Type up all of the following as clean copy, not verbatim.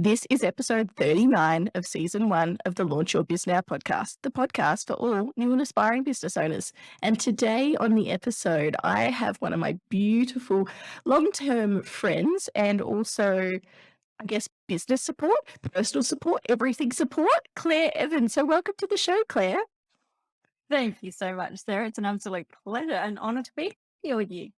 This is episode 39 of season 1 of the Launch Your Biz Now podcast, the podcast for all new and aspiring business owners. And today on the episode, I have one of my beautiful long-term friends and also, I guess, business support, personal support, everything support, Clare Evans. So welcome to the show, Clare. Thank you so much, Sarah. It's an absolute pleasure and honor to be here with you.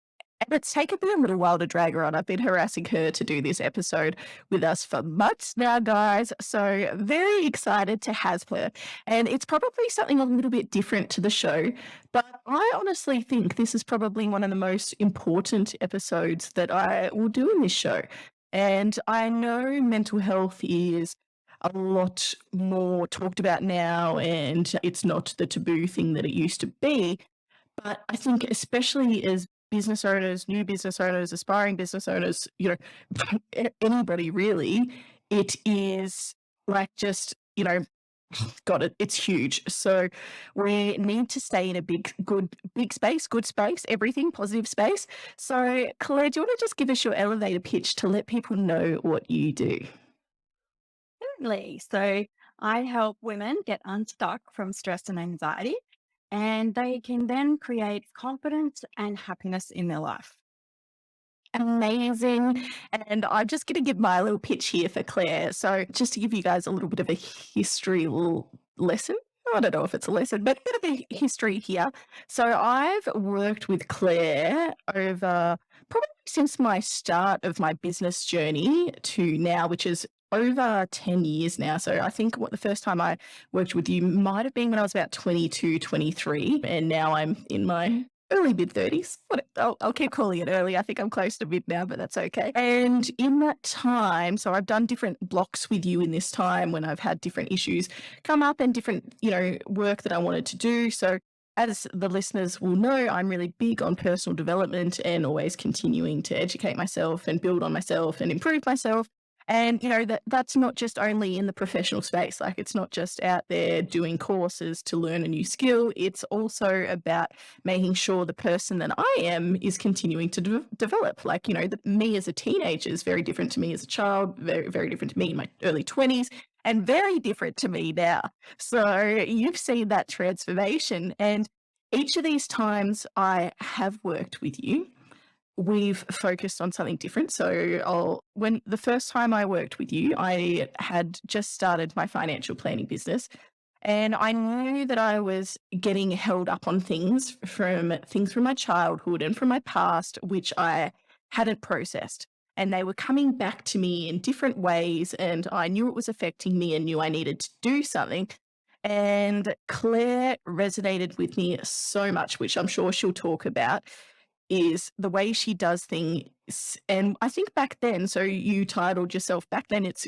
And it's taken me a little while to drag her on. I've been harassing her to do this episode with us for months now, guys. So very excited to have her. And it's probably something a little bit different to the show, but I honestly think this is probably one of the most important episodes that I will do in this show. And I know mental health is a lot more talked about now, and it's not the taboo thing that it used to be. But I think especially as business owners, new business owners, aspiring business owners, anybody really, it is like just, got it. It's huge. So we need to stay in a big space, good space, everything, positive space. So Claire, do you want to just give us your elevator pitch to let people know what you do? Certainly. So I help women get unstuck from stress and anxiety, and they can then create confidence and happiness in their life. Amazing. And I'm just going to give my little pitch here for Claire. So just to give you guys a little bit of a history lesson. I don't know if it's a lesson, but a bit of a history here. So I've worked with Claire over probably since my start of my business journey to now, which is over 10 years now. So I think the first time I worked with you might have been when I was about 22, 23, and now I'm in my early mid-30s. I'll keep calling it early. I think I'm close to mid now, but that's okay. And in that time, so I've done different blocks with you in this time when I've had different issues come up and different, work that I wanted to do. So as the listeners will know, I'm really big on personal development and always continuing to educate myself and build on myself and improve myself. And, that's not just only in the professional space. Like, it's not just out there doing courses to learn a new skill. It's also about making sure the person that I am is continuing to develop. Like, me as a teenager is very different to me as a child, very, very different to me in my early 20s, and very different to me now. So you've seen that transformation. And each of these times I have worked with you, we've focused on something different. So when the first time I worked with you, I had just started my financial planning business, and I knew that I was getting held up on things from my childhood and from my past, which I hadn't processed. And they were coming back to me in different ways, and I knew it was affecting me and knew I needed to do something. And Claire resonated with me so much, which I'm sure she'll talk about, is the way she does things. And I think back then, so you titled yourself back then, it's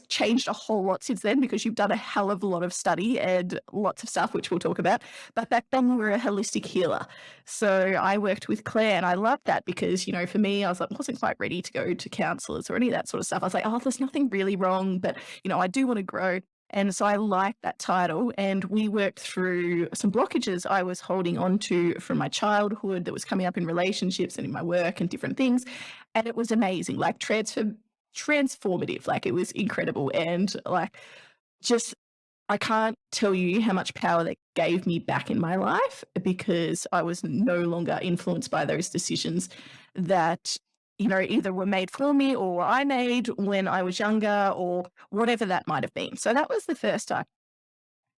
changed a whole lot since then because you've done a hell of a lot of study and lots of stuff, which we'll talk about. But back then you were a holistic healer. So I worked with Claire and I loved that because, for me, I wasn't quite ready to go to counselors or any of that sort of stuff. I was like, oh, there's nothing really wrong, but, I do want to grow. And so I liked that title, and we worked through some blockages I was holding on to from my childhood that was coming up in relationships and in my work and different things. And it was amazing, like transformative, like it was incredible. And like, just, I can't tell you how much power that gave me back in my life because I was no longer influenced by those decisions that either were made for me or I made when I was younger or whatever that might have been. So that was the first time.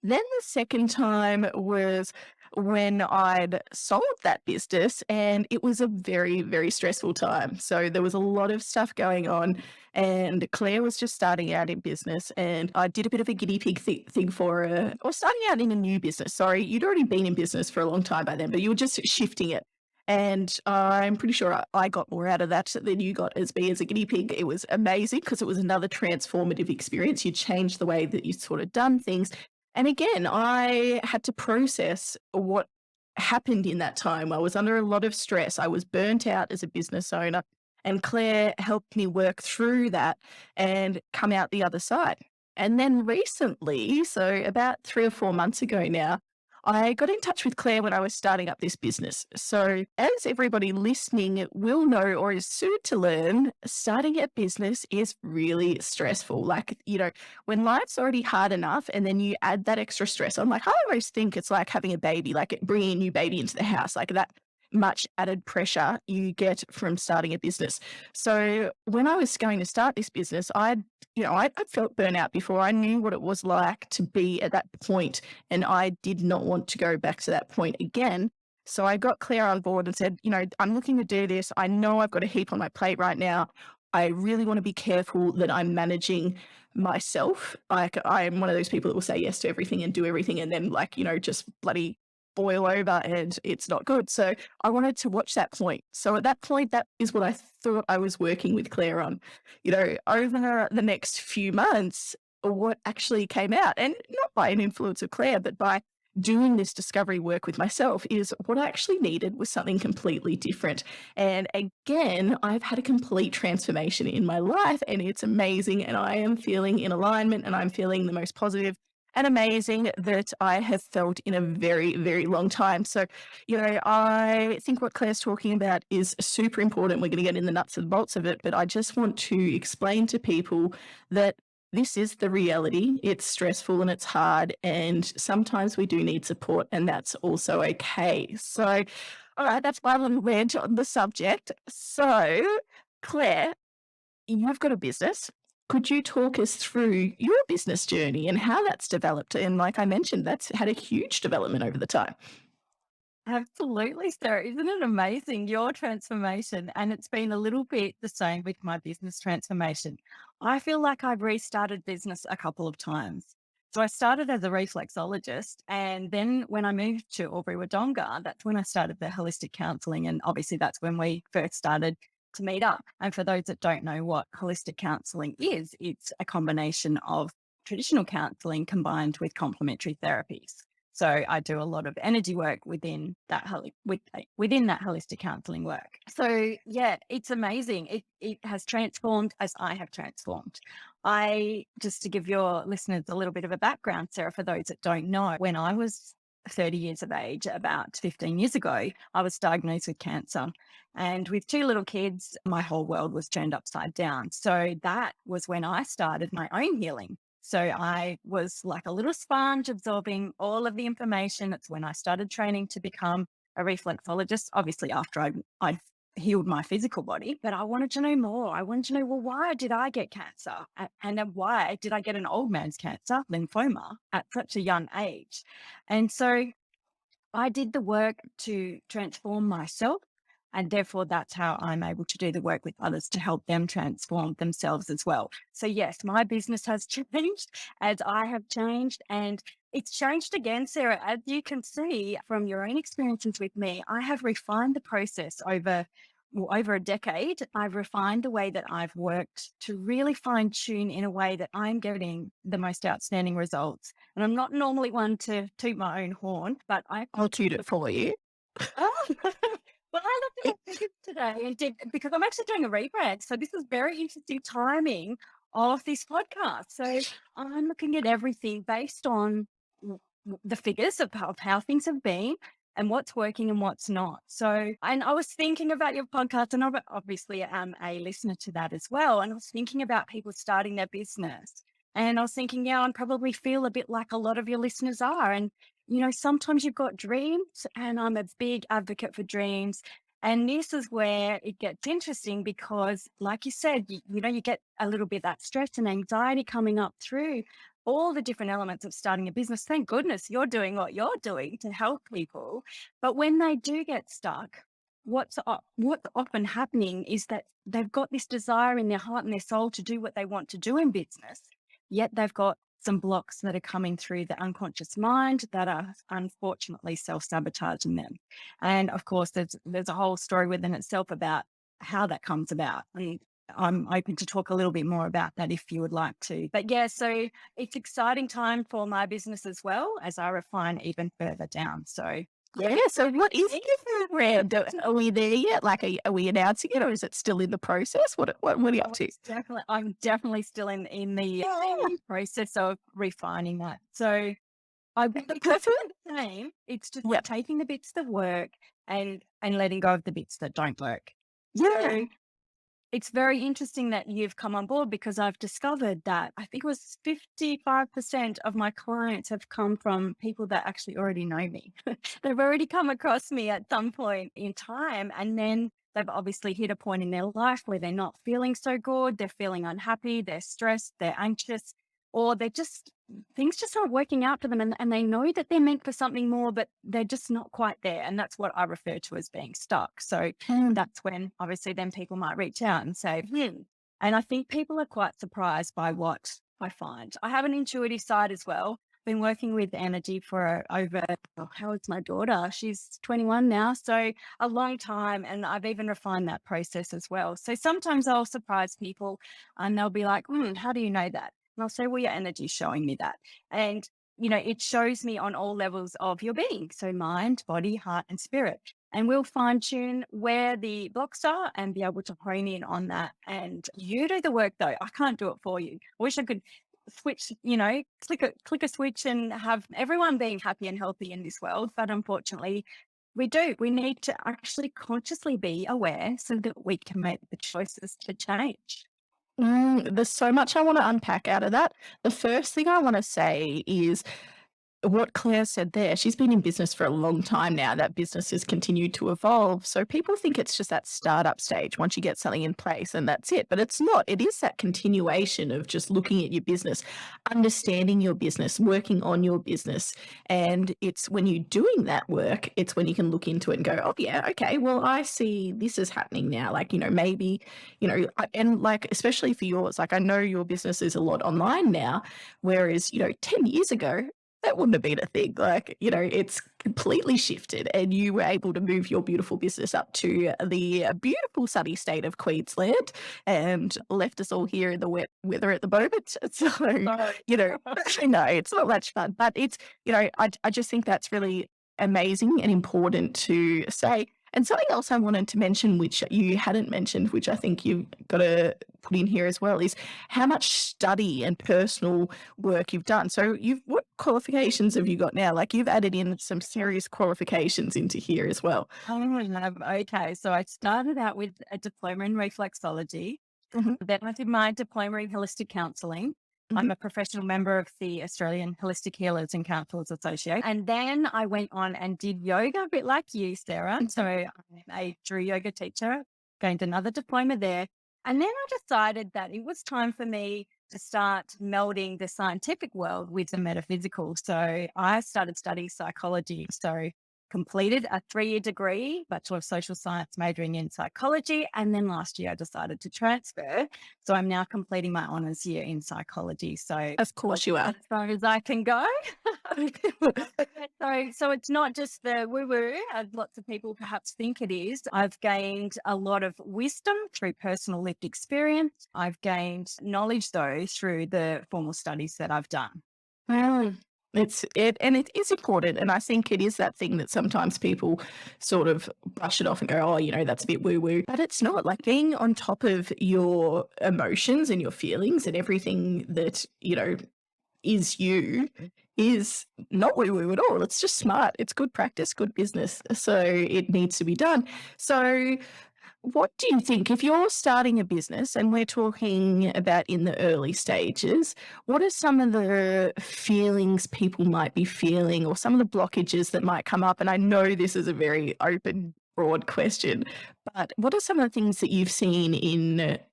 Then the second time was when I'd sold that business, and it was a very, very stressful time. So there was a lot of stuff going on, and Claire was just starting out in business, and I did a bit of a guinea pig thing for her, or starting out in a new business. Sorry, you'd already been in business for a long time by then, but you were just shifting it. And I'm pretty sure I got more out of that than you got as me as a guinea pig. It was amazing because it was another transformative experience. You changed the way that you sort of done things. And again, I had to process what happened in that time. I was under a lot of stress. I was burnt out as a business owner, and Claire helped me work through that and come out the other side. And then recently, so about 3 or 4 months ago now, I got in touch with Claire when I was starting up this business. So, as everybody listening will know or is soon to learn, starting a business is really stressful. Like, when life's already hard enough and then you add that extra stress on, like, I always think it's like having a baby, like bringing a new baby into the house, like that much added pressure you get from starting a business. So when I was going to start this business, I'd felt burnout before. I knew what it was like to be at that point, and I did not want to go back to that point again. So I got Claire on board and said, I'm looking to do this. I know I've got a heap on my plate right now. I really want to be careful that I'm managing myself. Like, I'm one of those people that will say yes to everything and do everything and then just bloody boil over and it's not good. So I wanted to watch that point. So at that point, that is what I thought I was working with Claire on. Over the next few months, what actually came out, and not by an influence of Claire, but by doing this discovery work with myself, is what I actually needed was something completely different. And again, I've had a complete transformation in my life and it's amazing. And I am feeling in alignment and I'm feeling the most positive and amazing that I have felt in a very, very long time. So, I think what Claire's talking about is super important. We're going to get in the nuts and bolts of it, but I just want to explain to people that this is the reality. It's stressful and it's hard, and sometimes we do need support, and that's also okay. So, all right, that's my little rant on the subject. So, Claire, you've got a business. Could you talk us through your business journey and how that's developed? And like I mentioned, that's had a huge development over the time. Absolutely, Sarah. Isn't it amazing, your transformation? And it's been a little bit the same with my business transformation. I feel like I've restarted business a couple of times. So I started as a reflexologist. And then when I moved to Albury-Wodonga, that's when I started the holistic counselling. And obviously that's when we first started to meet up. And for those that don't know what holistic counselling is, it's a combination of traditional counselling combined with complementary therapies. So I do a lot of energy work within that within that holistic counselling work. So yeah, it's amazing. It has transformed as I have transformed. Just to give your listeners a little bit of a background, Sarah, for those that don't know, when I was 30 years of age, about 15 years ago, I was diagnosed with cancer. And with 2 little kids, my whole world was turned upside down. So that was when I started my own healing. So I was like a little sponge absorbing all of the information. That's when I started training to become a reflexologist, obviously after I'd healed my physical body. But I wanted to know more. I wanted to know, well, why did I get cancer? And then why did I get an old man's cancer, lymphoma, at such a young age? And so I did the work to transform myself. And therefore, that's how I'm able to do the work with others to help them transform themselves as well. So yes, my business has changed as I have changed. And it's changed again, Sarah. As you can see from your own experiences with me, I have refined the process over a decade. I've refined the way that I've worked to really fine tune in a way that I'm getting the most outstanding results. And I'm not normally one to toot my own horn, but I'll toot it for you. Well, I looked at my figures today and because I'm actually doing a rebrand. So this is very interesting timing of this podcast. So I'm looking at everything based on the figures of how things have been and what's working and what's not. So, and I was thinking about your podcast, and I obviously am a listener to that as well. And I was thinking about people starting their business. And I was thinking, yeah, I probably feel a bit like a lot of your listeners are. And sometimes you've got dreams, and I'm a big advocate for dreams. And this is where it gets interesting because, like you said, you get a little bit that stress and anxiety coming up through all the different elements of starting a business. Thank goodness you're doing what you're doing to help people. But when they do get stuck, what's often happening is that they've got this desire in their heart and their soul to do what they want to do in business, yet they've got some blocks that are coming through the unconscious mind that are unfortunately self-sabotaging them. And of course, there's a whole story within itself about how that comes about. And I'm open to talk a little bit more about that if you would like to. But yeah, so it's exciting time for my business as well as I refine even further down. So yeah. So what is your brand? Are we there yet? Like, are we announcing it, or is it still in the process? What are you up to? I'm definitely still in the process of refining that. So I would because it's the same. It's just Yeah. taking the bits that work and letting go of the bits that don't work. Yeah. So it's very interesting that you've come on board because I've discovered that I think it was 55% of my clients have come from people that actually already know me. They've already come across me at some point in time. And then they've obviously hit a point in their life where they're not feeling so good. They're feeling unhappy. They're stressed. They're anxious, or they're just, things just aren't working out for them. And they know that they're meant for something more, but they're just not quite there. And that's what I refer to as being stuck. So that's when obviously then people might reach out and say, And I think people are quite surprised by what I find. I have an intuitive side as well. Been working with energy for over, how old's my daughter? She's 21 now. So a long time. And I've even refined that process as well. So sometimes I'll surprise people and they'll be like, how do you know that? And I'll say, well, your energy's showing me that. And it shows me on all levels of your being. So mind, body, heart, and spirit. And we'll fine tune where the blocks are and be able to hone in on that. And you do the work though. I can't do it for you. I wish I could switch, click a switch and have everyone being happy and healthy in this world. But unfortunately, we do. We need to actually consciously be aware so that we can make the choices to change. There's so much I want to unpack out of that. The first thing I want to say is what Claire said there. She's been in business for a long time now. That business has continued to evolve. So people think it's just that startup stage once you get something in place and that's it. But it's not. It is that continuation of just looking at your business, understanding your business, working on your business. And it's when you're doing that work, it's when you can look into it and go, oh, yeah, okay, well, I see this is happening now. Like, maybe, and like, especially for yours, like I know your business is a lot online now, whereas, 10 years ago, that wouldn't have been a thing. Like, it's completely shifted and you were able to move your beautiful business up to the beautiful sunny state of Queensland and left us all here in the wet weather at the moment. So, I know it's not much fun, but it's, I just think that's really amazing and important to say. And something else I wanted to mention, which you hadn't mentioned, which I think you've got to put in here as well, is how much study and personal work you've done. So what qualifications have you got now? Like you've added in some serious qualifications into here as well. Okay. So I started out with a diploma in reflexology. Mhm. Then I did my diploma in holistic counselling. I'm a professional member of the Australian Holistic Healers and Counsellors Association. And then I went on and did yoga, a bit like you, Sarah. So I'm a true yoga teacher, gained another diploma there. And then I decided that it was time for me to start melding the scientific world with the metaphysical. So I started studying psychology. So completed a 3-year degree, Bachelor of Social Science, majoring in psychology. And then last year I decided to transfer. So I'm now completing my honours year in psychology. So Of course you are. as far as I can go. So it's not just the woo-woo, as lots of people perhaps think it is. I've gained a lot of wisdom through personal lived experience. I've gained knowledge, though, through the formal studies that I've done. Well, and it is important. And I think it is that thing that sometimes people sort of brush it off and go, oh, that's a bit woo-woo. But it's not. Like being on top of your emotions and your feelings and everything that, is you is not woo-woo at all. It's just smart. It's good practice, good business. So it needs to be done. So what do you think if you're starting a business and we're talking about in the early stages, what are some of the feelings people might be feeling or some of the blockages that might come up? And I know this is a very open, broad question, but what are some of the things that you've seen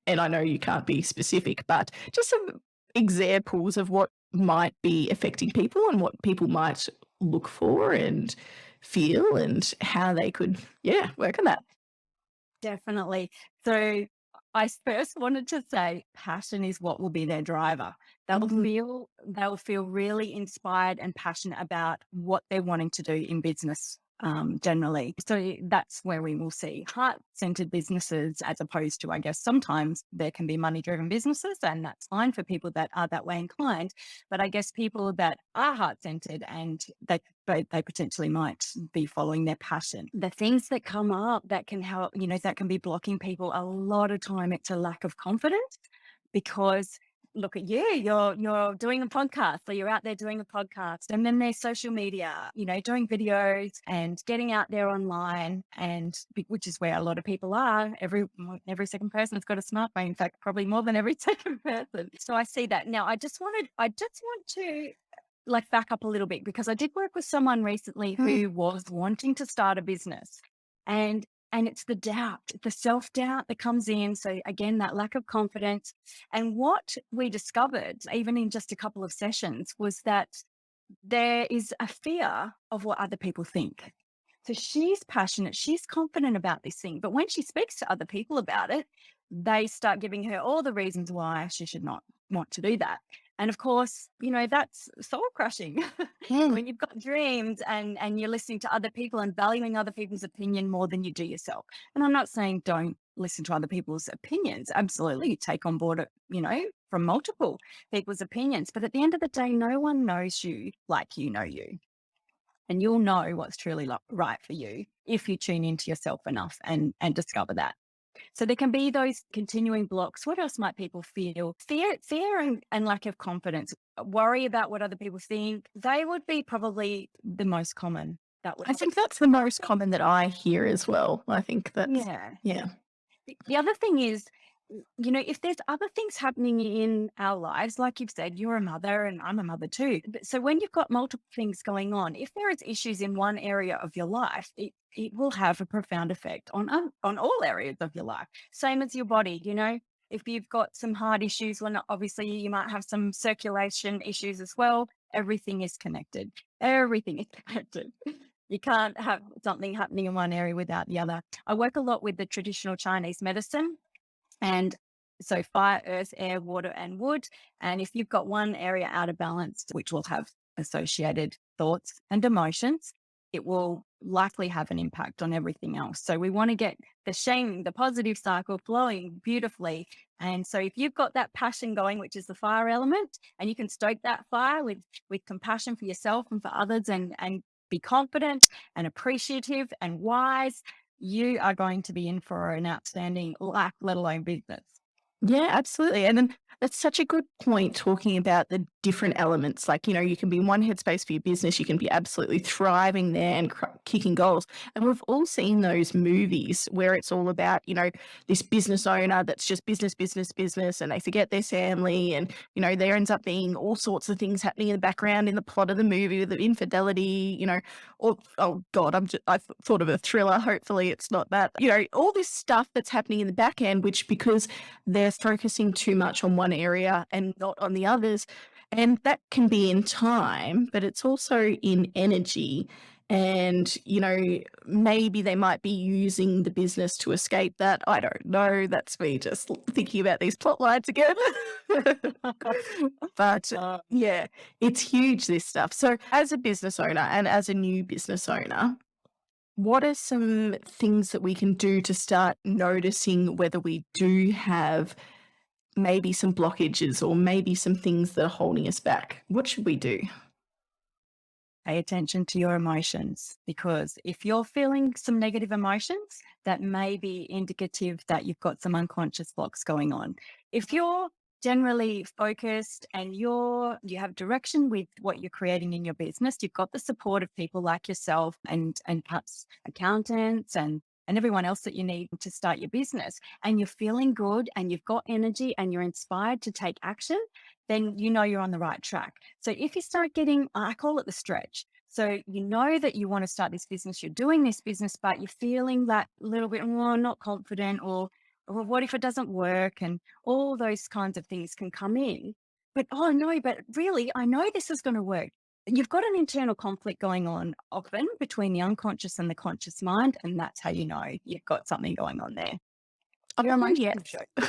and I know you can't be specific, but just some examples of what might be affecting people and what people might look for and feel and how they could, work on that. Definitely. So I first wanted to say passion is what will be their driver. They'll feel really inspired and passionate about what they're wanting to do in business. Generally. So that's where we will see heart-centered businesses as opposed to, I guess, sometimes there can be money-driven businesses and that's fine for people that are that way inclined. But I guess people that are heart-centered and they potentially might be following their passion. The things that come up that can help, that can be blocking people a lot of time, it's a lack of confidence because look at you, you're doing a podcast, or you're out there doing a podcast, and then there's social media, doing videos and getting out there online, and which is where a lot of people are. Every second person's got a smartphone. In fact, probably more than every second person. So I see that. Now, I just want to like back up a little bit, because I did work with someone recently who was wanting to start a business, and it's the doubt, the self-doubt that comes in. So again, that lack of confidence. And what we discovered, even in just a couple of sessions, was that there is a fear of what other people think. So she's passionate, she's confident about this thing, but when she speaks to other people about it, they start giving her all the reasons why she should not want to do that. And of course, that's soul crushing when you've got dreams and you're listening to other people and valuing other people's opinion more than you do yourself. And I'm not saying don't listen to other people's opinions. Absolutely. You take on board, from multiple people's opinions. But at the end of the day, no one knows you like you know you. And you'll know what's truly right for you if you tune into yourself enough and discover that. So there can be those continuing blocks. What else might people feel? Fear and lack of confidence, worry about what other people think. They would be probably the most common. I think that's the most common that I hear as well. I think that's, yeah. The other thing is, if there's other things happening in our lives, like you've said, you're a mother and I'm a mother too. So when you've got multiple things going on, if there is issues in one area of your life, it will have a profound effect on all areas of your life. Same as your body, if you've got some heart issues, well, obviously you might have some circulation issues as well. Everything is connected. Everything is connected. You can't have something happening in one area without the other. I work a lot with the traditional Chinese medicine. And so fire, earth, air, water, and wood. And if you've got one area out of balance, which will have associated thoughts and emotions, it will likely have an impact on everything else. So we want to get the positive cycle flowing beautifully. And so if you've got that passion going, which is the fire element, and you can stoke that fire with compassion for yourself and for others, and be confident and appreciative and wise, you are going to be in for an outstanding life, let alone business. Yeah, absolutely. And then that's such a good point, talking about the different elements. Like, you can be in one headspace for your business, you can be absolutely thriving there and kicking goals. And we've all seen those movies where it's all about, this business owner that's just business, business, business, and they forget their family. And, there ends up being all sorts of things happening in the background in the plot of the movie, with the infidelity, or, oh God, I've thought of a thriller. Hopefully it's not that, all this stuff that's happening in the back end, which because they're focusing too much on one area and not on the others. And that can be in time, but it's also in energy. And, maybe they might be using the business to escape that. I don't know. That's me just thinking about these plot lines again. But yeah, it's huge, this stuff. So as a business owner and as a new business owner, what are some things that we can do to start noticing whether we do have maybe some blockages or maybe some things that are holding us back? What should we do? Pay attention to your emotions, because if you're feeling some negative emotions, that may be indicative that you've got some unconscious blocks going on. If you're generally focused and you have direction with what you're creating in your business, you've got the support of people like yourself and perhaps accountants and everyone else that you need to start your business, and you're feeling good and you've got energy and you're inspired to take action, then you're on the right track. So if you start getting, I call it the stretch. So you know that you want to start this business, you're doing this business, but you're feeling that little bit, not confident, or what if it doesn't work? And all those kinds of things can come in. But, but really, I know this is going to work. You've got an internal conflict going on often between the unconscious and the conscious mind, and that's how you know you've got something going on there. Your emotions show.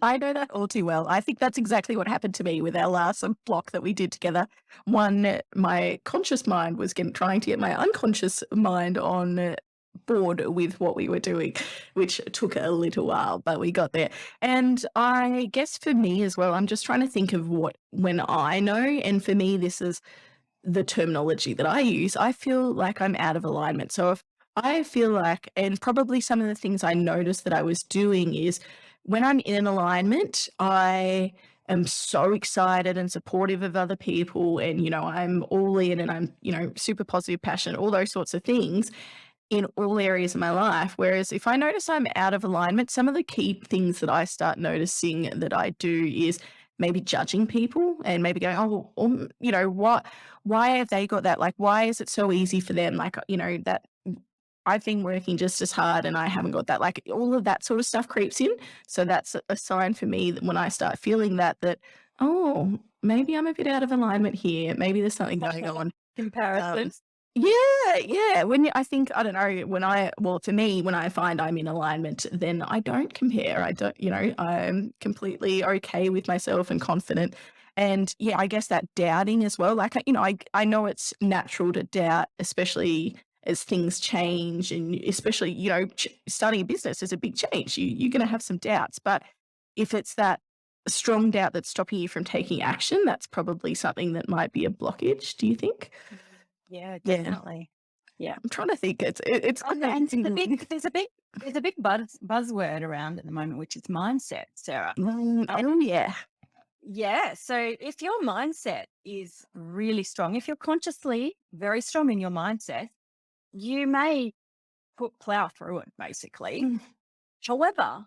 I know that all too well. I think that's exactly what happened to me with our last block that we did together. One, my conscious mind was trying to get my unconscious mind on board with what we were doing, which took a little while, but we got there. And I guess for me as well, I'm just trying to think of when I know, and for me, this is the terminology that I use. I feel like I'm out of alignment. So if I feel like, and probably some of the things I noticed that I was doing is when I'm in alignment, I am so excited and supportive of other people, and, I'm all in, and I'm, super positive, passionate, all those sorts of things in all areas of my life. Whereas if I notice I'm out of alignment, some of the key things that I start noticing that I do is maybe judging people and maybe going, oh, why have they got that? Like, why is it so easy for them? Like, that I've been working just as hard and I haven't got that. Like, all of that sort of stuff creeps in. So that's a sign for me that when I start feeling that, oh, maybe I'm a bit out of alignment here. Maybe there's something going on. Comparison. Yeah. I think, I don't know, for me, when I find I'm in alignment, then I don't compare. I don't, I'm completely okay with myself and confident. And yeah, I guess that doubting as well. Like, I know it's natural to doubt, especially as things change, and especially, starting a business is a big change. You're going to have some doubts, but if it's that strong doubt that's stopping you from taking action, that's probably something that might be a blockage. Do you think? Yeah, definitely. Yeah. I'm trying to think. It's And there's a big buzzword around at the moment, which is mindset, Sarah. oh yeah. Yeah. So if your mindset is really strong, if you're consciously very strong in your mindset, you may plow through it, basically. Mm. However,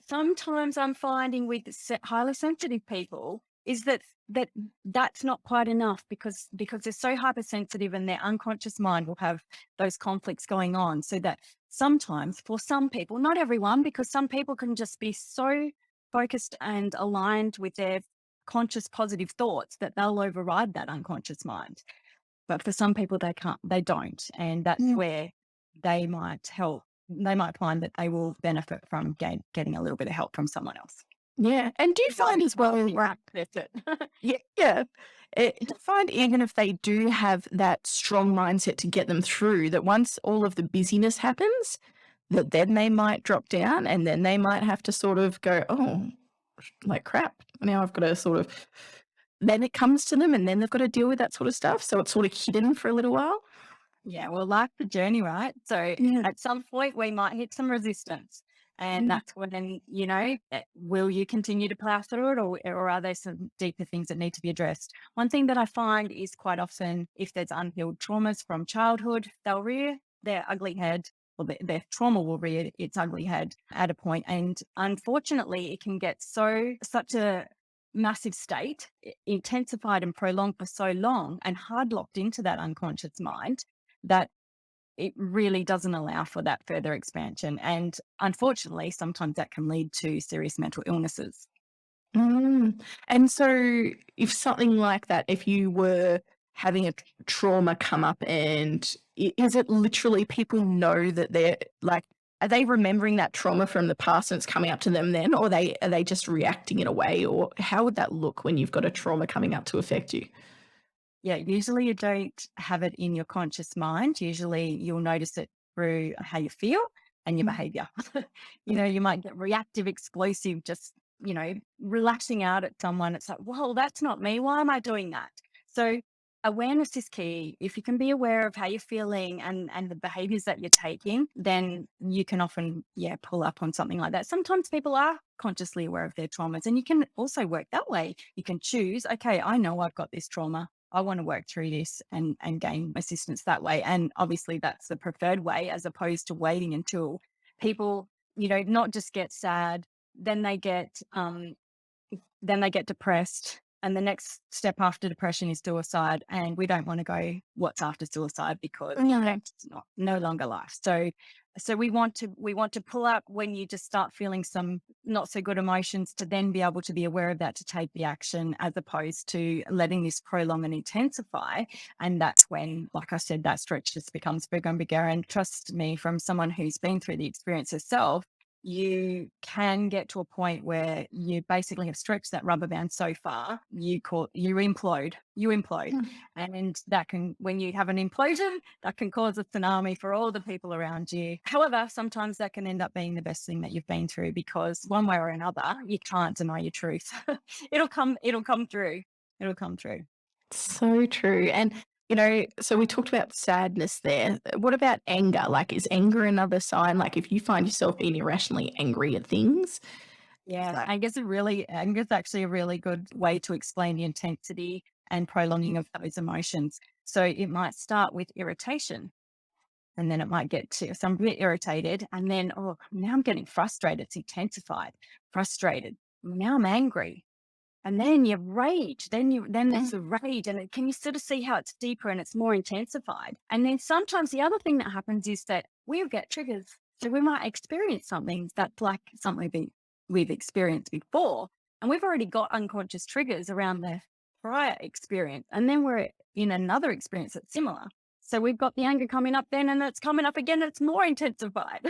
sometimes I'm finding with highly sensitive people is that's not quite enough, because they're so hypersensitive and their unconscious mind will have those conflicts going on. So that sometimes for some people, not everyone, because some people can just be so focused and aligned with their conscious positive thoughts that they'll override that unconscious mind. But for some people, they don't. And that's where they might find that they will benefit from getting a little bit of help from someone else. Yeah. And do you find as well, That's it. yeah. Do you find even if they do have that strong mindset to get them through, that once all of the busyness happens, that then they might drop down, and then they might have to sort of go, oh, like crap. Now I've got to sort of, then it comes to them, and then they've got to deal with that sort of stuff. So it's sort of hidden for a little while. Yeah, well, like the journey, right? So at some point we might hit some resistance, and that's when, will you continue to plow through it, or are there some deeper things that need to be addressed? One thing that I find is quite often, if there's unhealed traumas from childhood, they'll rear their ugly head, or their trauma will rear its ugly head at a point. And unfortunately, it can get such a massive state, intensified and prolonged for so long and hard locked into that unconscious mind, that it really doesn't allow for that further expansion. And unfortunately, sometimes that can lead to serious mental illnesses. And so if something like that, if you were having a trauma come up, and is it literally people know that they're like, are they remembering that trauma from the past and it's coming up to them then, or are they just reacting in a way, or how would that look when you've got a trauma coming up to affect you? Yeah, usually you don't have it in your conscious mind. Usually you'll notice it through how you feel and your behavior. You might get reactive, explosive, just, relashing out at someone. It's like, well, that's not me. Why am I doing that? So awareness is key. If you can be aware of how you're feeling and the behaviors that you're taking, then you can often, pull up on something like that. Sometimes people are consciously aware of their traumas, and you can also work that way. You can choose, okay, I know I've got this trauma. I want to work through this and gain assistance that way. And obviously that's the preferred way, as opposed to waiting until people, not just get sad, then they get depressed. And the next step after depression is suicide. And we don't want to go, what's after suicide? Because it's no longer life. So we want to pull up when you just start feeling some not so good emotions, to then be able to be aware of that, to take the action, as opposed to letting this prolong and intensify. And that's when, like I said, that stretch just becomes bigger and bigger. And trust me, from someone who's been through the experience herself, you can get to a point where you basically have stretched that rubber band so far, you implode. And that can, when you have an implosion, that can cause a tsunami for all the people around you. However, sometimes that can end up being the best thing that you've been through, because one way or another, you can't deny your truth. It'll come through. So true. And, so we talked about sadness there. What about anger? Like, is anger another sign? Like, if you find yourself being irrationally angry at things, Yeah, So, I guess actually a really good way to explain the intensity and prolonging of those emotions. So it might start with irritation, and then it might get to, so I'm a bit irritated, and then, oh, now I'm getting frustrated. It's intensified, frustrated. Now I'm angry. And then you rage. Then there's mm, the rage. And can you sort of see how it's deeper and it's more intensified? And then sometimes the other thing that happens is that we'll get triggers. So we might experience something that's like something we've experienced before. And we've already got unconscious triggers around the prior experience. And then we're in another experience that's similar. So we've got the anger coming up then, and it's coming up again, and it's more intensified.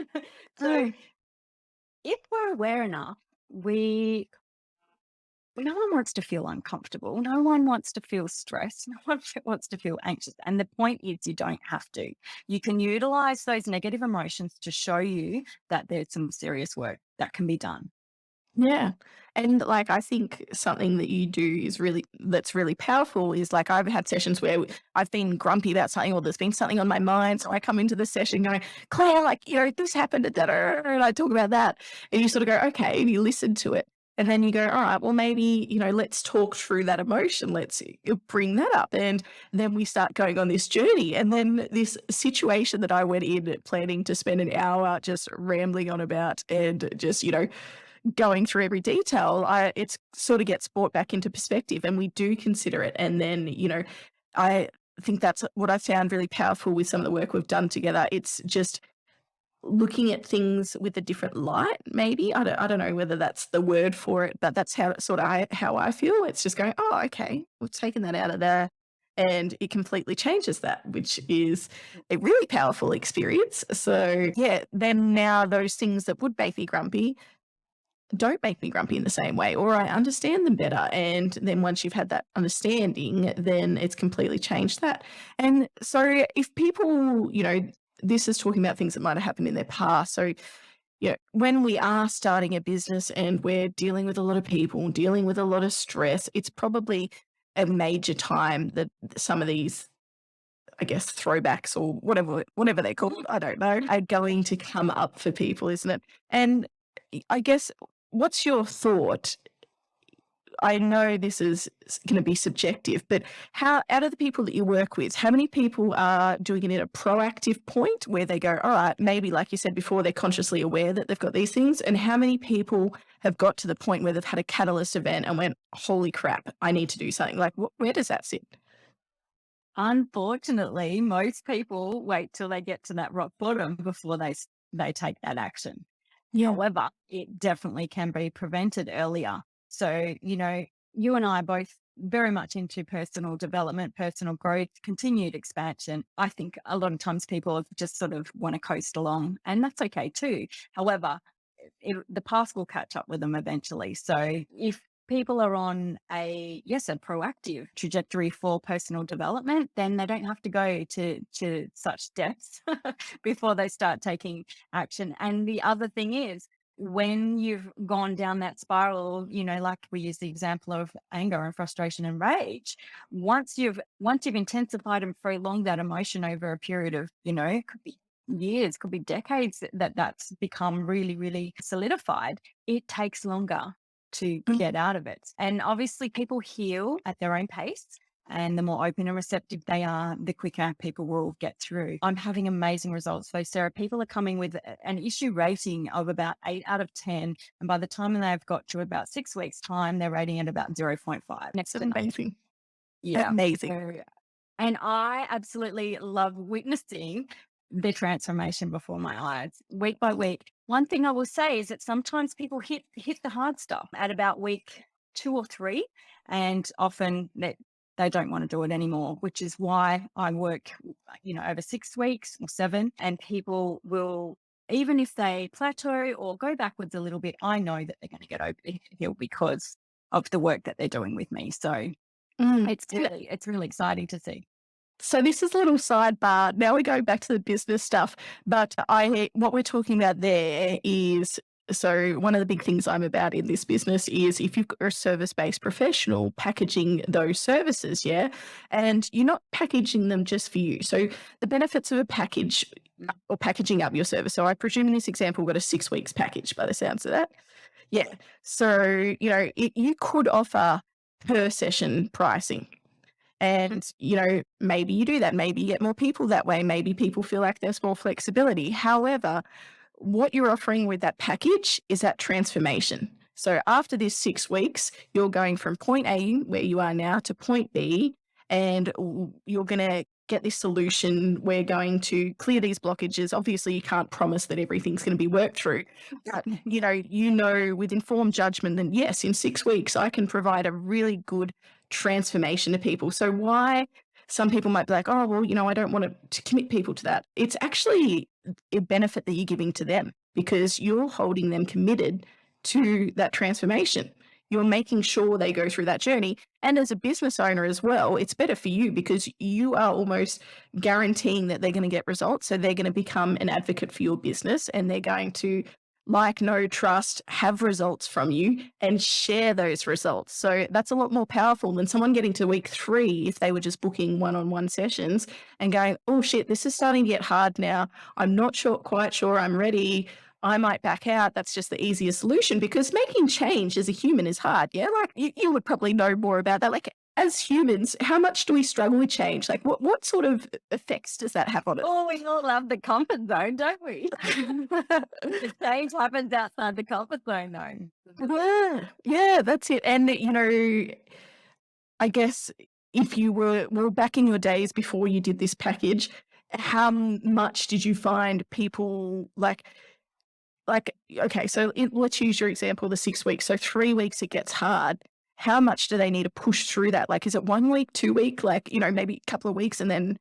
So mm. if we're aware enough, we no one wants to feel uncomfortable. No one wants to feel stressed. No one wants to feel anxious. And the point is, you don't have to. You can utilize those negative emotions to show you that there's some serious work that can be done. Yeah. And like, I think something that you do that's really powerful is like, I've had sessions where I've been grumpy about something or there's been something on my mind. So I come into the session going, Claire, like, this happened, and I talk about that. And you sort of go, okay, and you listen to it. And then you go, all right, well, maybe, let's talk through that emotion. Let's bring that up. And then we start going on this journey. And then this situation that I went in planning to spend an hour just rambling on about and just, going through every detail, it sort of gets brought back into perspective and we do consider it. And then, I think that's what I found really powerful with some of the work we've done together. It's just looking at things with a different light, maybe. I don't know whether that's the word for it, but that's how I feel. It's just going, oh, okay, we've taken that out of there. And it completely changes that, which is a really powerful experience. So yeah, then now those things that would make me grumpy don't make me grumpy in the same way, or I understand them better. And then once you've had that understanding, then it's completely changed that. And so if people, this is talking about things that might have happened in their past. So, when we are starting a business and we're dealing with a lot of people, dealing with a lot of stress, it's probably a major time that some of these, I guess, throwbacks or whatever they're called, I don't know, are going to come up for people, isn't it? And I guess, what's your thought? I know this is going to be subjective, but out of the people that you work with, how many people are doing it at a proactive point where they go, all right, maybe like you said before, they're consciously aware that they've got these things, and how many people have got to the point where they've had a catalyst event and went, holy crap, I need to do something? Like, where does that sit? Unfortunately, most people wait till they get to that rock bottom before they take that action. Yeah. However, it definitely can be prevented earlier. So, you and I are both very much into personal development, personal growth, continued expansion. I think a lot of times people just sort of want to coast along, and that's okay too. However, the past will catch up with them eventually. So if people are on a proactive trajectory for personal development, then they don't have to go to such depths before they start taking action. And the other thing is, when you've gone down that spiral, like we use the example of anger and frustration and rage, once you've intensified and prolonged that emotion over a period of, it could be years, could be decades, that's become really, really solidified, it takes longer to get out of it. And obviously people heal at their own pace. And the more open and receptive they are, the quicker people will get through. I'm having amazing results though, Sarah. People are coming with an issue rating of about 8 out of 10. And by the time they've got to about 6 weeks' time, they're rating at about 0.5. Next to Amazing. Yeah. Amazing. And I absolutely love witnessing the transformation before my eyes, week by week. One thing I will say is that sometimes people hit the hard stuff at about week 2 or 3, and often they don't want to do it anymore, which is why I work, over 6 weeks or 7, and people will, even if they plateau or go backwards a little bit, I know that they're going to get over the hill because of the work that they're doing with me. So it's really exciting to see. So this is a little sidebar. Now we go back to the business stuff, but what we're talking about there is, so one of the big things I'm about in this business is if you've got a service-based professional, packaging those services, yeah? And you're not packaging them just for you. So the benefits of a package or packaging up your service. So I presume in this example, we've got a 6 weeks package by the sounds of that. Yeah. So, you could offer per session pricing. And, maybe you do that. Maybe you get more people that way. Maybe people feel like there's more flexibility. However, what you're offering with that package is that transformation. So after this 6 weeks, you're going from point A, where you are now, to point B, and you're going to get this solution. We're going to clear these blockages. Obviously, you can't promise that everything's going to be worked through, but with informed judgment, then yes, in 6 weeks, I can provide a really good transformation to people. So why some people might be like, oh, well, I don't want to commit people to that. It's actually a benefit that you're giving to them because you're holding them committed to that transformation. You're making sure they go through that journey. And as a business owner as well, it's better for you because you are almost guaranteeing that they're going to get results. So they're going to become an advocate for your business and they're going to know, trust, have results from you and share those results. So that's a lot more powerful than someone getting to week 3 if they were just booking one-on-one sessions and going, oh shit, this is starting to get hard now. I'm not quite sure I'm ready. I might back out. That's just the easiest solution because making change as a human is hard. Yeah. Like you would probably know more about that. Like as humans, how much do we struggle with change? Like what sort of effects does that have on us? Oh, we all love the comfort zone, don't we? The change happens outside the comfort zone, though. Yeah, that's it. And, I guess if you were back in your days before you did this package, how much did you find people okay, so let's use your example, the 6 weeks. So 3 weeks, it gets hard. How much do they need to push through that? Like, is it 1 week, 2 week, maybe a couple of weeks and then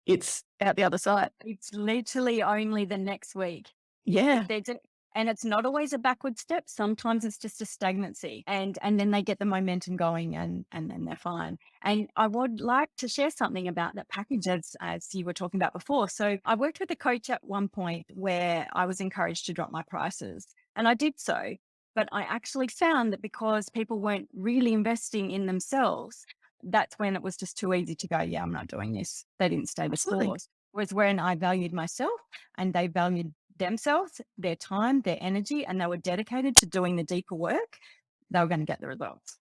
it's out the other side? It's literally only the next week. Yeah. And it's not always a backward step. Sometimes it's just a stagnancy and then they get the momentum going and then they're fine. And I would like to share something about that package as you were talking about before. So I worked with a coach at one point where I was encouraged to drop my prices and I did so. But I actually found that because people weren't really investing in themselves, that's when it was just too easy to go, yeah, I'm not doing this. They didn't stay the Absolutely. course. Whereas when I valued myself and they valued themselves, their time, their energy, and they were dedicated to doing the deeper work, they were going to get the results.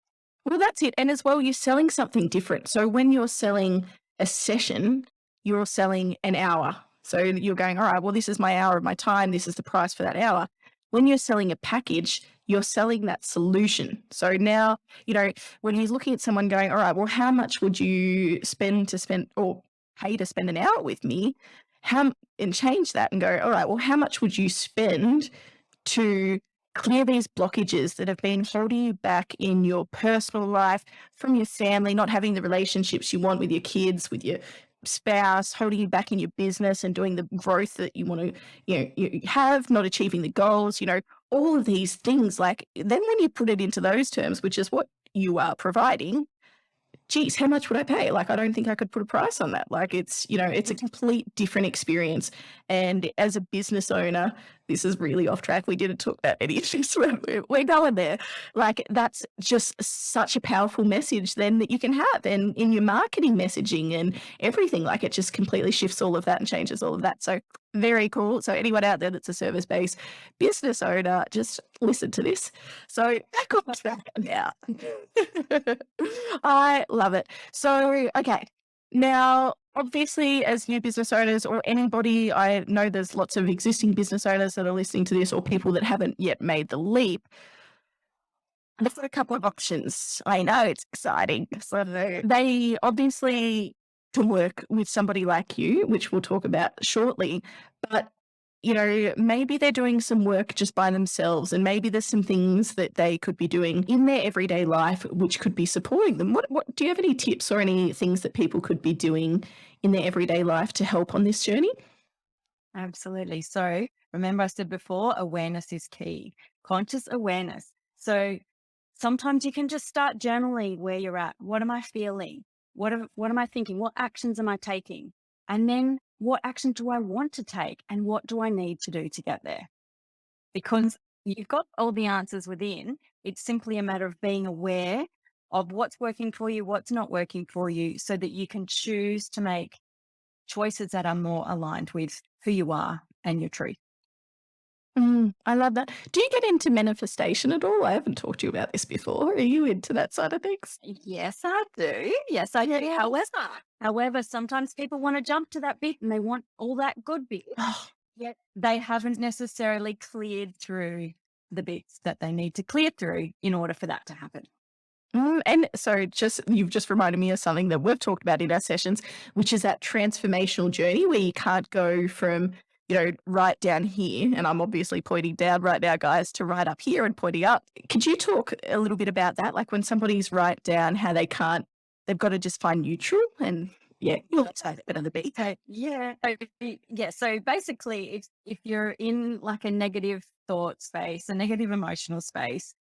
Well, that's it. And as well, you're selling something different. So when you're selling a session, you're selling an hour. So you're going, all right, well, this is my hour of my time. This is the price for that hour. When you're selling a package, you're selling that solution. So now, when he's looking at someone going, all right, well, how much would you spend or pay to spend an hour with me? And change that and go, all right, well, how much would you spend to clear these blockages that have been holding you back in your personal life, from your family, not having the relationships you want with your kids, with your spouse, holding you back in your business and doing the growth that you want to, you have, not achieving the goals, all of these things. Like then when you put it into those terms, which is what you are providing, geez, how much would I pay? Like, I don't think I could put a price on that. Like it's a complete different experience. And as a business owner, this is really off track. We didn't talk about any of this. We're going there. Like that's just such a powerful message then that you can have and in your marketing messaging and everything. Like it just completely shifts all of that and changes all of that. So very cool. So anyone out there that's a service-based business owner, just listen to this. So back on track now. I love it. So, okay. Now, obviously, as new business owners or anybody, I know there's lots of existing business owners that are listening to this or people that haven't yet made the leap. They've got a couple of options. I know it's exciting. So they obviously can work with somebody like you, which we'll talk about shortly, but maybe they're doing some work just by themselves and maybe there's some things that they could be doing in their everyday life which could be supporting them. What do you have any tips or any things that people could be doing in their everyday life to help on this journey? Absolutely. So remember I said before, awareness is key, conscious awareness. So sometimes you can just start journaling where you're at. What am I feeling? What am I thinking? What actions am I taking? And then what action do I want to take? And what do I need to do to get there? Because you've got all the answers within. It's simply a matter of being aware of what's working for you, what's not working for you, so that you can choose to make choices that are more aligned with who you are and your truth. I love that. Do you get into manifestation at all? I haven't talked to you about this before. Are you into that side of things? Yes, I do. Yes, I do. However, sometimes people want to jump to that bit and they want all that good bit, Oh, yet they haven't necessarily cleared through the bits that they need to clear through in order for that to happen. And so you've just reminded me of something that we've talked about in our sessions, which is that transformational journey where you can't go from, right down here, and I'm obviously pointing down right now, guys, to right up here and pointing up. Could you talk a little bit about that? Like when somebody's right down, how they've got to just find neutral and yeah, you'll say it better than me. So basically, if you're in like a negative thought space, a negative emotional space,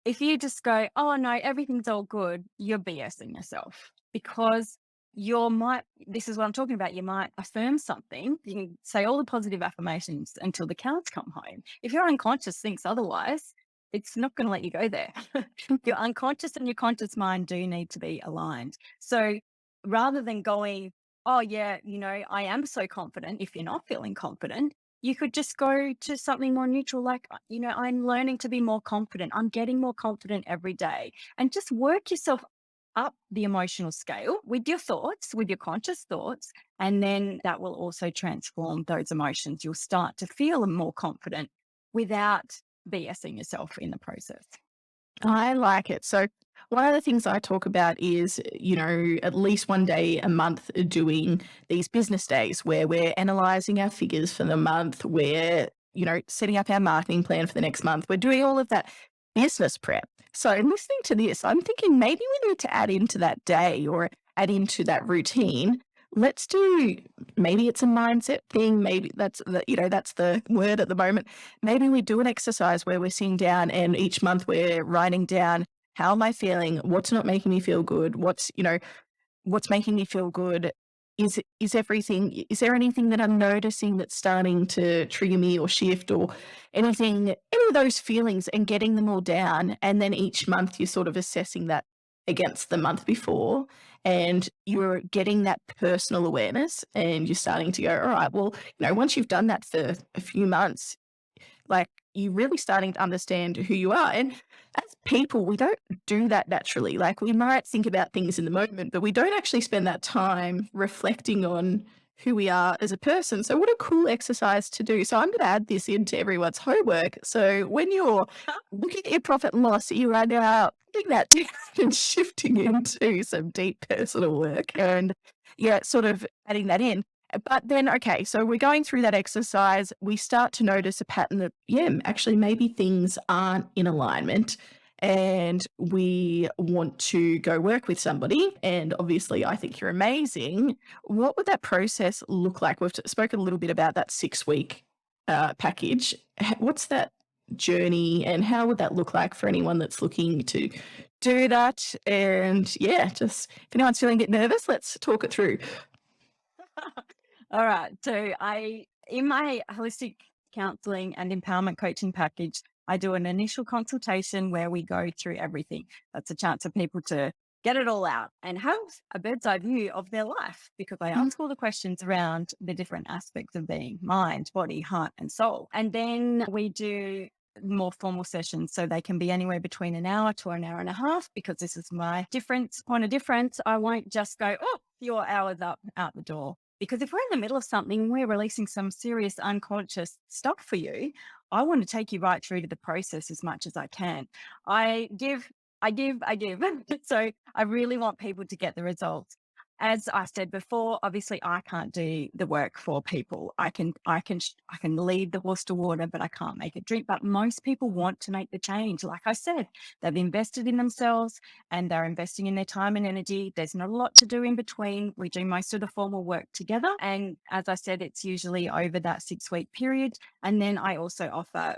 if you just go, oh no, everything's all good, you're BSing yourself because this is what I'm talking about. You might affirm something. You can say all the positive affirmations until the cows come home. If your unconscious thinks otherwise, it's not going to let you go there. Your unconscious and your conscious mind do need to be aligned. So rather than going, oh yeah, I am so confident, if you're not feeling confident, you could just go to something more neutral, like, I'm learning to be more confident. I'm getting more confident every day. And just work yourself up the emotional scale with your thoughts, with your conscious thoughts. And then that will also transform those emotions. You'll start to feel more confident without BSing yourself in the process. I like it. So one of the things I talk about is, at least one day a month doing these business days where we're analyzing our figures for the month. We're, setting up our marketing plan for the next month. We're doing all of that business prep. So in listening to this, I'm thinking maybe we need to add into that day or add into that routine. Let's do, maybe it's a mindset thing. Maybe that's the word at the moment. Maybe we do an exercise where we're sitting down and each month we're writing down, how am I feeling? What's not making me feel good? What's making me feel good? Is there anything that I'm noticing that's starting to trigger me or shift or any of those feelings, and getting them all down. And then each month you're sort of assessing that against the month before, and you're getting that personal awareness, and you're starting to go, all right, well, once you've done that for a few months, like you're really starting to understand who you are. And as people, we don't do that naturally. Like we might think about things in the moment, but we don't actually spend that time reflecting on who we are as a person. So what a cool exercise to do. So I'm going to add this into everyone's homework. So when you're looking at your profit and loss, you are now putting that down and shifting into some deep personal work and sort of adding that in. But then, okay, so we're going through that exercise. We start to notice a pattern that, actually maybe things aren't in alignment, and we want to go work with somebody. And obviously, I think you're amazing. What would that process look like? We've spoken a little bit about that 6-week package. What's that journey, and how would that look like for anyone that's looking to do that? And just if anyone's feeling a bit nervous, let's talk it through. All right. So in my holistic counseling and empowerment coaching package, I do an initial consultation where we go through everything. That's a chance for people to get it all out and have a bird's eye view of their life, because I ask all the questions around the different aspects of being: mind, body, heart, and soul. And then we do more formal sessions, so they can be anywhere between an hour to an hour and a half, because this is my point of difference. I won't just go, oh, your hour's up, out the door. Because if we're in the middle of something, we're releasing some serious unconscious stuff for you. I want to take you right through to the process as much as I can. I give. So I really want people to get the results. As I said before, obviously I can't do the work for people. I can lead the horse to water, but I can't make it drink. But most people want to make the change. Like I said, they've invested in themselves and they're investing in their time and energy. There's not a lot to do in between. We do most of the formal work together. And as I said, it's usually over that 6-week period. And then I also offer,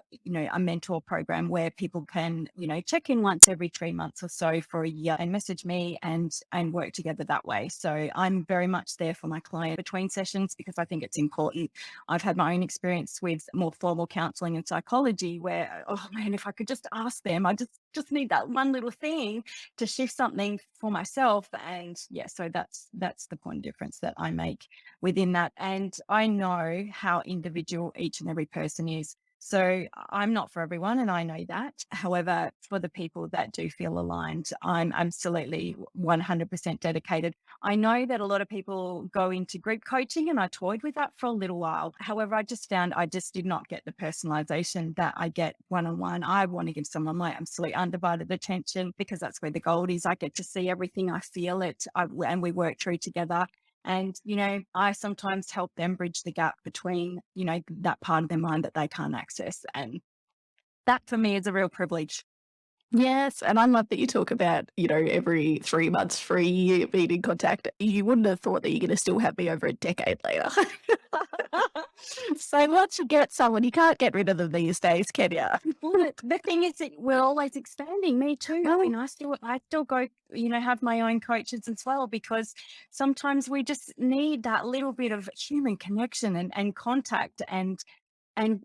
a mentor program where people can, check in once every 3 months or so for a year and message me and work together that way. So I'm very much there for my client between sessions, because I think it's important. I've had my own experience with more formal counseling and psychology where, oh man, if I could just ask them, I just need that one little thing to shift something for myself. And so that's the point of difference that I make within that. And I know how individual each and every person is. So I'm not for everyone, and I know that. However, for the people that do feel aligned, I'm absolutely 100% dedicated. I know that a lot of people go into group coaching, and I toyed with that for a little while. However, I just found I just did not get the personalization that I get one-on-one. I want to give someone my absolute undivided attention because that's where the gold is. I get to see everything, I feel it, and we work through together. And, I sometimes help them bridge the gap between, that part of their mind that they can't access. And that for me is a real privilege. Yes, and I love that you talk about, every 3 months free being in contact. You wouldn't have thought that you're gonna still have me over a decade later. So once you get someone, you can't get rid of them these days, can you? Well, the thing is that we're always expanding. Me too. I mean, I still go, have my own coaches as well, because sometimes we just need that little bit of human connection and contact and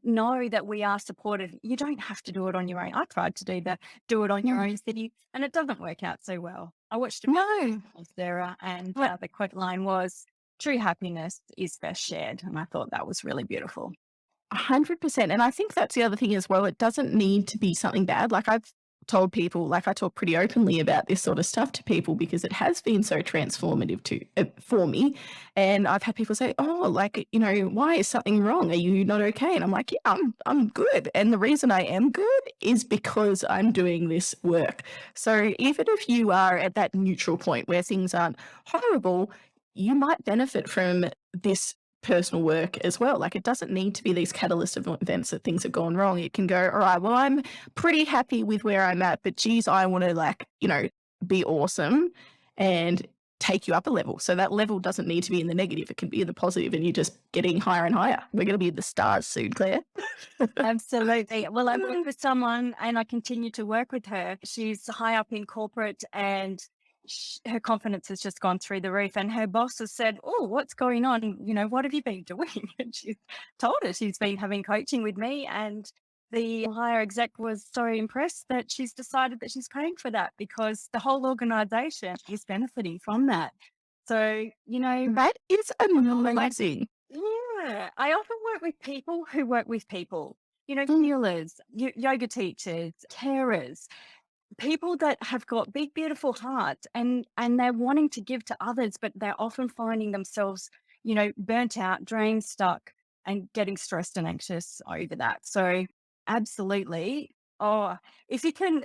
know that we are supported. You don't have to do it on your own. I tried to do it on your own city, and it doesn't work out so well. I watched a No. of Sarah, and the quote line was, "True happiness is best shared," and I thought that was really beautiful. 100%. And I think that's the other thing as well. It doesn't need to be something bad. Like I've told people, like I talk pretty openly about this sort of stuff to people because it has been so transformative for me. And I've had people say, "Oh, like, why is something wrong? Are you not okay?" And I'm like, "Yeah, I'm good. And the reason I am good is because I'm doing this work." So even if you are at that neutral point where things aren't horrible, you might benefit from this personal work as well. Like it doesn't need to be these catalyst events that things have gone wrong. It can go, all right, well, I'm pretty happy with where I'm at, but geez, I want to be awesome and take you up a level. So that level doesn't need to be in the negative. It can be in the positive, and you're just getting higher and higher. We're going to be in the stars soon, Claire. Absolutely. Well, I work with someone and I continue to work with her. She's high up in corporate, and her confidence has just gone through the roof. And her boss has said, "Oh, what's going on? What have you been doing?" And she's told her she's been having coaching with me. And the higher exec was so impressed that she's decided that she's paying for that because the whole organization is benefiting from that. So, That is amazing. yeah, I often work with people who work with people, healers, yoga teachers, carers, people that have got big, beautiful hearts, and they're wanting to give to others, but they're often finding themselves, burnt out, drained, stuck, and getting stressed and anxious over that. So absolutely. Oh, if you can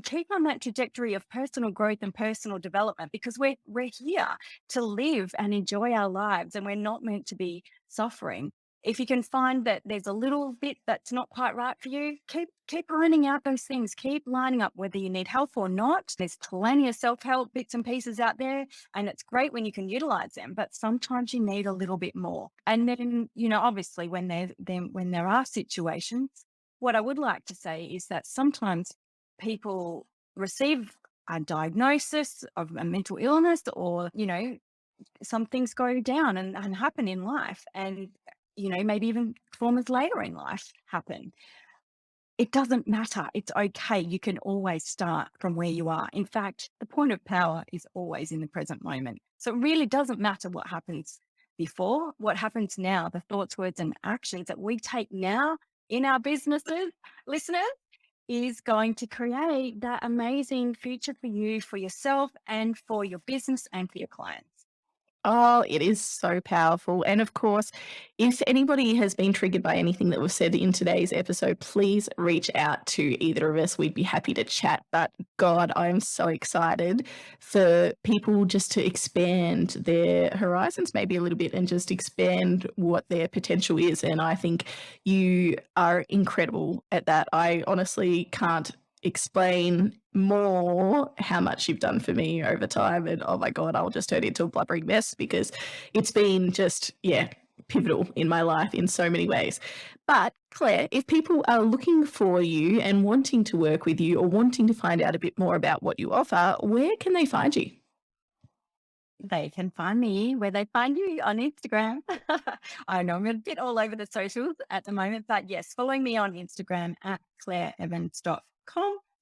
keep on that trajectory of personal growth and personal development, because we're here to live and enjoy our lives, and we're not meant to be suffering. If you can find that there's a little bit that's not quite right for you, keep ironing out those things. Keep lining up whether you need help or not. There's plenty of self-help bits and pieces out there, and it's great when you can utilize them, but sometimes you need a little bit more. And then, obviously when there are situations, what I would like to say is that sometimes people receive a diagnosis of a mental illness, or, some things go down and happen in life, and maybe even traumas later in life happen. It doesn't matter. It's okay. You can always start from where you are. In fact, the point of power is always in the present moment. So it really doesn't matter what happens before. What happens now, the thoughts, words, and actions that we take now in our businesses, listeners, is going to create that amazing future for you, for yourself, and for your business and for your clients. Oh, it is so powerful. And of course, if anybody has been triggered by anything that was said in today's episode, please reach out to either of us. We'd be happy to chat. But God, I'm so excited for people just to expand their horizons maybe a little bit and just expand what their potential is. And I think you are incredible at that. I honestly can't explain more how much you've done for me over time. And oh my God, I'll just turn into a blubbering mess because it's been just, pivotal in my life in so many ways. But Claire, if people are looking for you and wanting to work with you or wanting to find out a bit more about what you offer, where can they find you? They can find me where they find you, on Instagram. I know I'm a bit all over the socials at the moment, but yes, following me on Instagram at clareevans.com.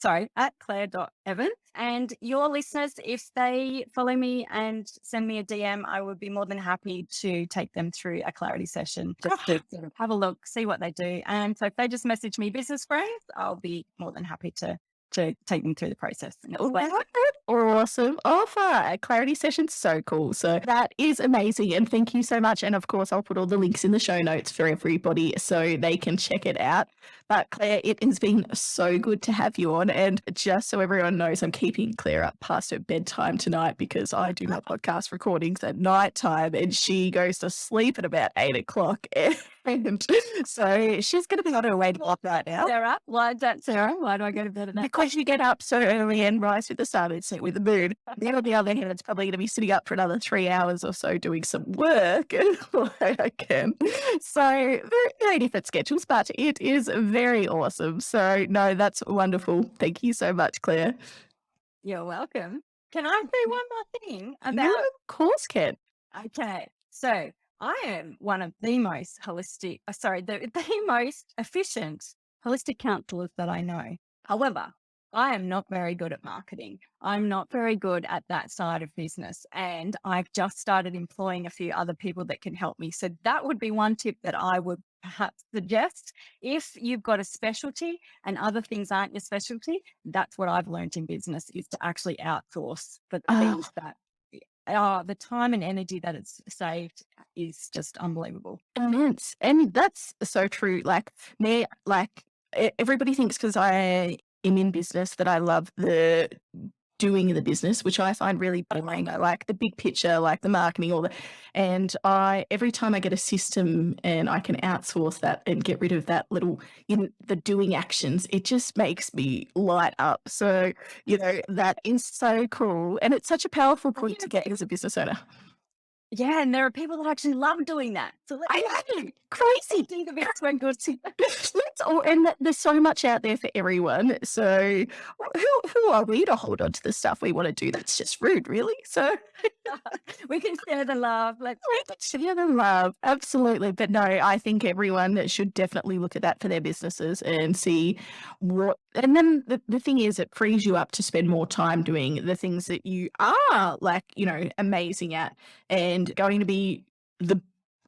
at clare.evans. And your listeners, if they follow me and send me a DM, I would be more than happy to take them through a clarity session just to sort of have a look, see what they do. And so if they just message me Business Brains, I'll be more than happy to take them through the process. Awesome offer. A clarity session, so cool. So that is amazing. And thank you so much. And of course, I'll put all the links in the show notes for everybody so they can check it out. But Claire, it has been so good to have you on. And just so everyone knows, I'm keeping Claire up past her bedtime tonight because I do my podcast recordings at night time and she goes to sleep at about 8 o'clock. And so she's going to be on her way to work right now. Sarah, why is that, Sarah? Why do I go to bed at night? Because you get up so early and rise with the sun and set with the moon. Then on the other hand, it's probably going to be sitting up for another 3 hours or so doing some work I can. So very different schedules, but it is very awesome. So no, that's wonderful. Thank you so much, Claire. You're welcome. Can I say one more thing about? You of course can. Okay, so I am one of the most the most efficient holistic counselors that I know. However, I am not very good at marketing. I'm not very good at that side of business. And I've just started employing a few other people that can help me. So that would be one tip that I would perhaps suggest. If you've got a specialty and other things aren't your specialty, that's what I've learned in business, is to actually outsource for the things that the time and energy that it's saved is just unbelievable. Immense. And that's so true. Like me, everybody thinks because I am in business that I love the doing the business, which I find really boring. I like the big picture, like the marketing, and every time I get a system and I can outsource that and get rid of that little the doing actions, it just makes me light up. So, that is so cool. And it's such a powerful point to get as a business owner. Yeah, and there are people that actually love doing that. So I know, crazy. And there's so much out there for everyone. So who are we to hold on to the stuff we want to do? That's just rude, really. So we can share the love. We can share the love, absolutely. But no, I think everyone should definitely look at that for their businesses and see what. And then the thing is, it frees you up to spend more time doing the things that you are amazing at, and going to be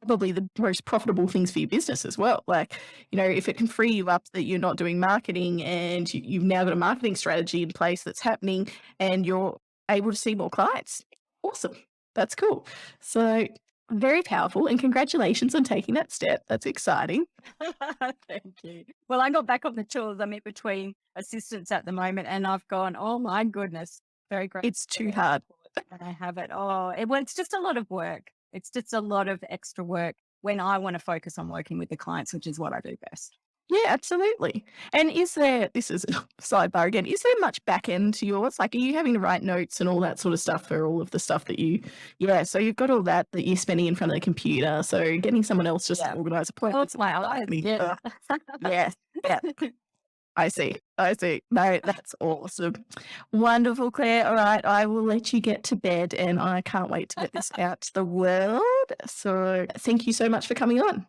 probably the most profitable things for your business as well. Like, if it can free you up that you're not doing marketing and you've now got a marketing strategy in place that's happening and you're able to see more clients. Awesome. That's cool. So very powerful, and congratulations on taking that step. That's exciting. Thank you. Well, I got back on the tools. I'm in between assistants at the moment and I've gone, oh my goodness, very great. It's too hard. And I have it. It's just a lot of work. It's just a lot of extra work when I want to focus on working with the clients, which is what I do best. Yeah, absolutely. And this is a sidebar again, is there much back end to yours? Like, are you having to write notes and all that sort of stuff for all of the stuff that so you've got all that you're spending in front of the computer. So getting someone else just to organize appointments. Oh, my eyes. Yeah. Yeah. I see. No, that's awesome. Wonderful, Claire. All right, I will let you get to bed, and I can't wait to get this out to the world. So thank you so much for coming on.